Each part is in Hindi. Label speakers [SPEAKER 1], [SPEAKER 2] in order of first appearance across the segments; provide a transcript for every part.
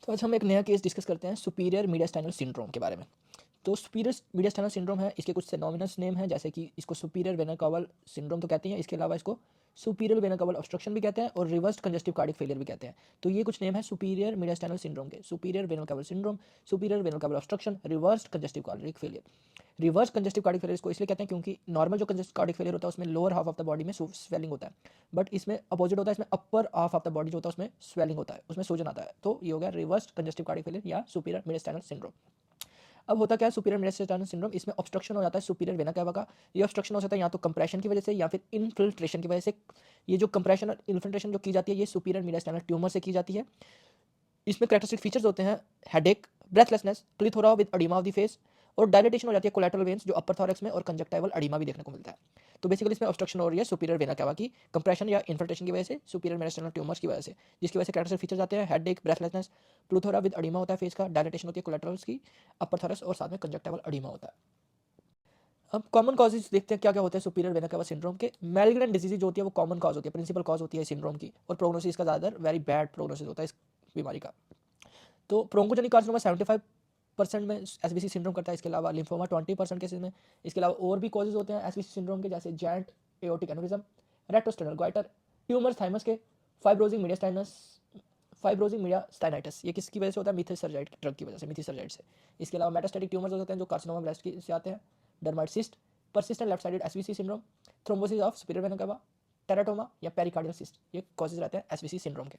[SPEAKER 1] तो आज हम एक नया केस डिस्कस करते हैं सुपीरियर मीडियास्टाइनल सिंड्रोम के बारे में। तो सुपीरियर मीडियास्टाइनल सिंड्रोम है, इसके कुछ सिनोनिमस नेम हैं, जैसे कि इसको सुपीरियर वेना कवल सिंड्रोम तो कहते हैं, इसके अलावा इसको सुपीरियर वेना कवल ऑब्स्ट्रक्शन भी कहते हैं और रिवर्स कंजस्टिव कार्डिक फेलियर भी कहते हैं। तो ये कुछ नेम है सुपीरियर मीडियास्टाइनल सिंड्रोम के: superior venal caval syndrome, superior venal caval obstruction, reverse congestive cardiac failure. Reverse congestive cardiac failure को इसलिए कहते हैं क्योंकि नॉर्मल जो कंजस्टिव कार्डिक फेलियर होता है उसमें lower half of the body में स्वेलिंग होता है, बट इसमें अपोजिट होता है, इसमें upper half of the body जो होता है उसमें स्वेलिंग होता है, उसमें सूजन आता है। तो ये हो गया रिवर्स कंजस्टिव कार्डिक फेलियर या सुपीरियर मीडियास्टाइनल सिंड्रोम। अब होता क्या है सुपीरियर मीडियास्टाइनल सिंड्रोम? इसमें ऑब्स्ट्रक्शन हो जाता है सुपीरियर वेना कैवा का। ये ऑब्स्ट्रक्शन हो सकता है या तो कंप्रेशन की वजह से या फिर इनफिल्ट्रेशन की वजह से। ये जो कंप्रेशन और इन्फिल्ट्रेशन जो की जाती है ये सुपीरियर मीडियास्टाइनल ट्यूमर से की जाती है। इसमें कैरेक्टरिस्टिक फीचर्स होते हैं headache, breathlessness, plethora with oedema of the face और डायलेटेशन हो जाती है कोलैटरल वेन्स जो अपर थॉरैक्स में, और कंजक्टाइवल अडीमा भी देखने को मिलता है। तो बेसिकली इसमें ऑब्स्ट्रक्शन हो रही है सुपीरियर वेना कैवा की कंप्रेशन या इन्फिल्ट्रेशन की वजह से, सुपीरियर मीडियास्टाइनल ट्यूमर्स की वजह से, जिसकी वजह से कैरेक्टरिस्टिक फीचर्स आते हैं हेडेक, ब्रेथलेसनेस, प्लूथोरा विद अडीमा होता है फेस का, डायलेटेशन होती है कोलैटरल्स की, अपर थॉरैक्स और साथ में कंजक्टाइवल अडीमा होता है। अब कॉमन कॉजेज देखते हैं क्या क्या होते हैं सुपीरियर वेना कैवा सिंड्रोम के। मैलिग्नेंट डिजीज जो होती है वो कॉमन कॉज होती है, प्रिंसिपल कॉज होती है सिंड्रोम की, और प्रोग्नोसिस का ज़्यादातर वेरी बैड प्रोग्नोसिस होता है इस बीमारी का। तो ब्रोंकोजेनिक कार्सिनोमा 75% में एसबीसी सिंड्रोम करता है, इसके अलावा लिम्फोमा 20% केसेस में। इसके अलावा और भी कॉजेज होते हैं एसबीसी सिंड्रोम के, जैसे joint aortic aneurysm, retrosternal goitre, tumours thymus के, फाइब्रोजिंग मीडियास्टाइनस, फाइब्रोजिंग मीडियास्टाइनाइटिस। ये किसकी वजह से होता है? मिथोसर्जाइड ड्रग की वजह से, मिथोसर्जाइड से। इसके अलावा मेटास्टेटिक ट्यूमर्स हो सकते हैं जो कार्सिनोमा ब्रेस्ट से आते हैं, dermoid cyst, persistent left sided SBC syndrome, thrombosis of superior vena cava, teratoma या पेरिकार्डियल सिस्ट। ये कॉजेज रहते हैं एसबीसी सिंड्रोम के।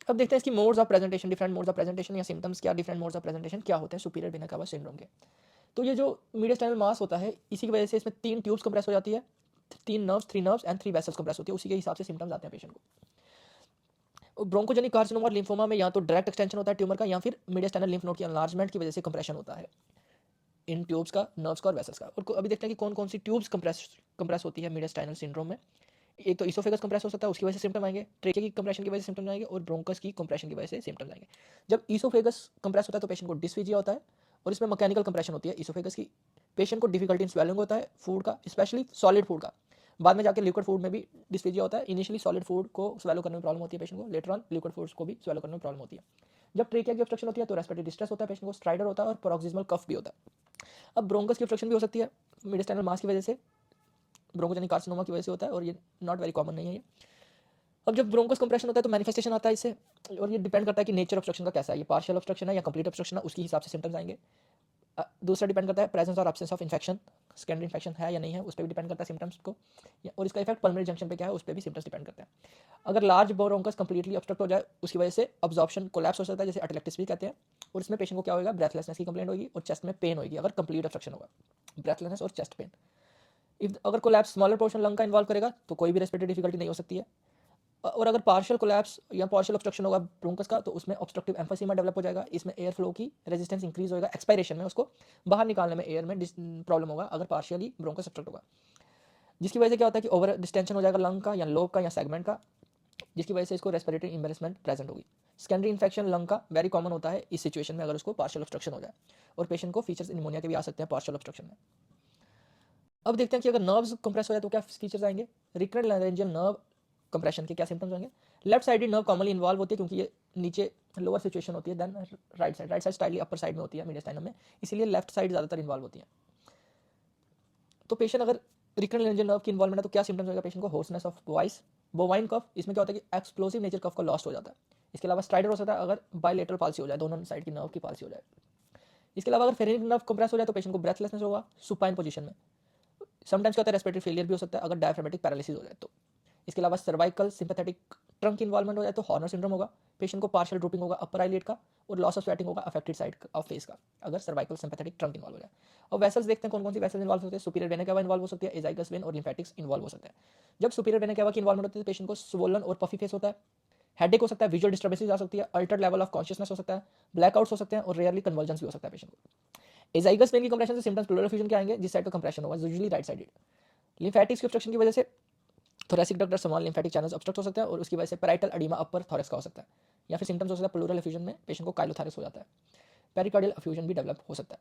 [SPEAKER 1] अब देखते हैं इसकी modes of presentation, different modes of presentation या सिम्टम्स क्या, डिफरेंट मोड्स ऑफ प्रेजेंटेशन क्या होते हैं सुपीरियर वेना कैवा सिंड्रोम के। तो ये जो मीडियास्टाइनल मास होता है इसी की वजह से इसमें 3 ट्यूब्स कंप्रेस हो जाती है, 3 nerves, 3 nerves and 3 vessels compress होती है, उसी के हिसाब से सिम्टम्स आते हैं पेशेंट को। ब्रोंकोजेनिक कार्सिनोमा और लिम्फोमा में या तो डायरेक्ट एक्सटेंशन होता है ट्यूमर का या फिर मीडियास्टाइनल लिम्फ नोड की एनलार्जमेंट की वजह से कंप्रेशन होता है इन ट्यूब्स का, नर्व्स का और वेसल्स का। और अभी देखते हैं कि कौन कौन सी ट्यूब्स कंप्रेस होती है मीडियास्टाइनल सिंड्रोम में। एक तो इसोफेगस कंप्रेस हो सकता है, उसकी वजह से सिम्टम आएंगे, ट्रेके की कंप्रेशन की वजह से सिम्टम आएंगे, और ब्रोंकस की कंप्रेशन की वजह से सिम्टम्स आएंगे। जब इसोफेगस कंप्रेस होता है तो पेशेंट को डिस्फीजिया होता है, और इसमें मैकेनिकल कंप्रेशन होती है इसोफेगस की। पेशेंट को डिफिकल्टी इन स्वेलिंग होता है फूड का, स्पेशली सॉलिड फूड का। बाद में जाकर लिक्विड फूड में भी डिस्फीजिया होता है। इनिशियली सॉलिड फूड को स्वेलो करने में प्रॉब्लम होती है पेशेंट को, लेटर ऑन लिक्विड फूड्स को भी स्वेलो करने में प्रॉब्लम होती है। जब ट्रेकिया की ऑब्स्ट्रक्शन होती है तो रेस्पिरेटरी डिस्ट्रेस होता है पेशेंट को, स्ट्राइडर होता है और पैरोक्सिस्मल कफ भी होता है। अब ब्रोंकस की ऑब्स्ट्रक्शन भी हो सकती है मीडियास्टाइनल मास की वजह से, ब्रोंकोजेनिक कार्सिनोमा की वजह से होता है, और ये नॉट वेरी कॉमन नहीं है ये। अब जब ब्रोंकस कंप्रेशन होता है तो मैनिफेस्टेशन आता है इससे, और ये डिपेंड करता है कि नेचर ऑब्स्ट्रक्शन का कैसा है, ये पार्शियल ऑब्स्ट्रक्शन है या कंप्लीट ऑब्स्ट्रक्शन है, उसके हिसाब से सिम्टम्स आएंगे। दूसरा डिपेंड करता है प्रेजेंस और absence of infection, secondary infection है या नहीं है, उस पर भी डिपेंड करता है सिम्टम्स को, और इसका इफेक्ट पल्मोनरी जंक्शन पे क्या है उस पर भी सिम्टम्स डिपेंड करते हैं। अगर लार्ज ब्रोंकस कंप्लीटली ऑब्स्ट्रक्ट हो जाए उसकी वजह से अब्जॉर्प्शन कोलैप्स हो सकता है, जैसे अटेलेक्टिस भी कहते हैं, और इसमें पेशेंट को क्या होगा? ब्रेथलेसनेस की कंप्लेंट होगी और चेस्ट में पेन होगी अगर कंप्लीट ऑब्स्ट्रक्शन होगा, ब्रेथलेसनेस और चेस्ट पेन। अगर कोलैप्स स्मॉलर पोर्शन लंग का इन्वॉल्व करेगा तो कोई भी रेस्पिरेटरी डिफिकल्टी नहीं हो सकती है, और अगर पार्शियल कोलैप्स या पार्शियल ऑब्स्ट्रक्शन होगा ब्रोंकस का तो उसमें ऑब्स्ट्रक्टिव एम्फीसीमा डेवलप हो जाएगा, इसमें एयर फ्लो की रेजिस्टेंस इंक्रीज होगा, एक्सपायरेशन में उसको बाहर निकालने में एयर में प्रॉब्लम होगा अगर पार्शियली ब्रोंकस ऑब्स्ट्रक्ट होगा, जिसकी वजह से क्या होता है कि ओवर डिस्टेंशन हो जाएगा लंग का या लोब का या सेगमेंट का, जिसकी वजह से इसको रेस्पिरेटरी एम्बेरसमेंट प्रेजेंट होगी। सेकेंडरी इन्फेक्शन लंग का वेरी कॉमन होता है इस सिचुएशन में अगर उसको पार्शियल ऑब्स्ट्रक्शन हो जाए, और पेशेंट को फीचर्स निमोनिया के भी आ सकते हैं पार्शियल ऑब्स्ट्रक्शन में। अब देखते हैं कि अगर नर्व्स कंप्रेस हो जाए तो क्या फीचर्स आएंगे। रिकरेंट लैरेंजियल नर्व कंप्रेशन के क्या सिम्टम्स होंगे। Left sided nerve commonly involve होती है क्योंकि ये नीचे लोअर सिचुएशन होती है देन राइट साइड स्टाइली अपर साइड में होती है मीडियास्टाइनम में, इसीलिए लेफ्ट साइड ज़्यादातर इन्वॉल्व होती है। तो पेशेंट अगर रिकरेंट लैरेंजियल नर्व की इन्वॉल्वमेंट है तो क्या सिम्टम्स होगा पेशेंट को? होर्सनेस ऑफ वॉइस, बोवाइन कफ, इसमें क्या होता है कि एक्सप्लोसिव नेचर कफ का लॉस्ट हो जाता है। इसके अलावा स्ट्राइडर हो सकता है अगर बायलेटरल पाल्सी हो जाए, दोनों साइड की नर्व की पाल्सी हो जाए। इसके अलावा अगर फेरेनिक नर्व कंप्रेस हो जाए तो पेशेंट को ब्रेथलेसनेस होगा सुपाइन पोजीशन में। समटाइम्स क्या होता है रेस्पिरेटरी फेलियर भी हो सकता है अगर डायफ्रामेटिक पैरालिसिस हो जाए तो। इसके अलावा सर्वाइकल सिंपैथेटिक ट्रंक की इन्वॉल्वमेंट हो जाए तो हॉर्नर सिंड्रोम होगा, पेशेंट को पार्शियल ड्रूपिंग होगा अपर आईलिड का, और लॉस ऑफ स्वेटिंग होगा अफेक्टेड साइड ऑफ फेस का अगर सर्वाइकल सिंपैथेटिक ट्रंक इन्वॉल्व हो जाए। और वेसल्स देखते हैं कौन कौन सी वेसल्स इन्वॉल्व होते हैं। सुपीरियर वेना कैवा इन्वॉल्व हो सकती है, एजाइगस वेन और लिम्फेटिक्स इन्वॉल्व हो सकते हैं। जब सुपीरियर वेना कैवा की इन्वॉल्वमेंट होती है पेशेंट को स्वोलन और पफी फेस होता है, हेडेक हो सकता है, विजुअल डिस्टर्बेंसेस आ सकती है, अल्टर्ड लेवल ऑफ कॉन्शियसनेस हो सकता है, ब्लैकआउट्स हो सकते हैं, और रेयरली कन्वर्जेंस भी हो सकता है पेशेंट को। एजाइगस वेन की कंप्रेशन से सिम्टम्स प्लूरल फ्यूजन के आएंगे, जिस साइड का कंप्रेशन होगा यूजुअली राइट साइडेड। लिम्फेटिक्स की ऑब्स्ट्रक्शन की वजह से थोरेसिक डक्ट और स्मॉल लिम्फेटिक चैनल्स ऑब्स्ट्रक्ट हो सकते हैं, और उसकी वजह से पैराइटल एडिमा अपर थॉरैक्स का हो सकता है, या फिर सिम्टम्स हो सकता है प्लूरल एफ्यूजन में पेशेंट को काइलोथायरस हो जाता है, पेरिकार्डियल एफ्यूजन भी डेवलप हो सकता है।